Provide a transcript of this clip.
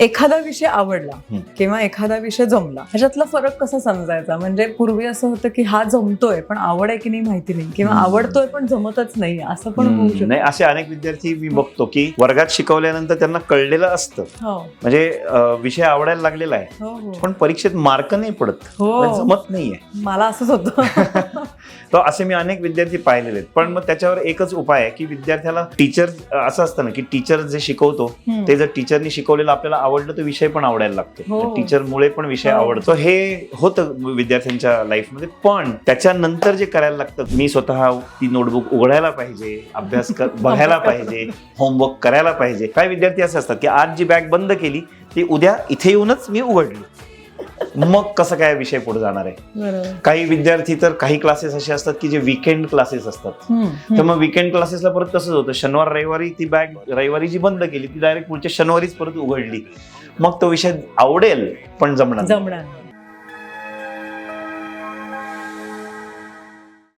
एखादा विषय आवडला किंवा एखादा विषय जमला, ह्याच्यातला फरक कसा समजायचा? म्हणजे पूर्वी असं होतं की हा जमतोय पण आवड आहे की नाही माहिती नाही, किंवा आवडतोय पण जमतच नाही, असं पण होऊ शकतं. नाही, असे अनेक विद्यार्थी मी बघतो की वर्गात शिकवल्यानंतर त्यांना कळलेलं असतं, हो म्हणजे विषय आवडायला लागलेला आहे, हो हो पण परीक्षेत मार्क नाही पडत, हो. म्हणजे जमत नाहीये. मला असंच होतं. तर असे मी अनेक विद्यार्थी पाहिलेले आहेत. पण मग त्याच्यावर एकच उपाय आहे की विद्यार्थ्याला टीचर असं असतं ना की टीचर जे शिकवतो ते जर टीचरनी शिकवलेलं आपल्याला आवडलं तर विषय पण आवडायला लागतो, हो. टीचरमुळे पण विषय हो. आवडतो. हे होतं विद्यार्थ्यांच्या लाईफमध्ये. पण त्याच्यानंतर जे करायला लागतं, मी स्वतः ती नोटबुक उघडायला पाहिजे, अभ्यास बघायला पाहिजे, होमवर्क करायला पाहिजे. काही विद्यार्थी असे असतात की आज जी बॅग बंद केली ती उद्या इथे येऊनच मी उघडली, मग कसं काय विषय पुढे जाणार आहे. बरोबर. काही विद्यार्थी तर काही क्लासेस असे असतात की जे वीकेंड क्लासेस असतात, तर मग वीकेंड क्लासेसला परत तसंच होतं, शनिवार रविवारी ती बॅग रविवारी जी बंद केली ती डायरेक्ट पुढच्या शनिवारीच परत उघडली, मग तो विषय आवडेल पण जमणार नाही. जमणार नाही.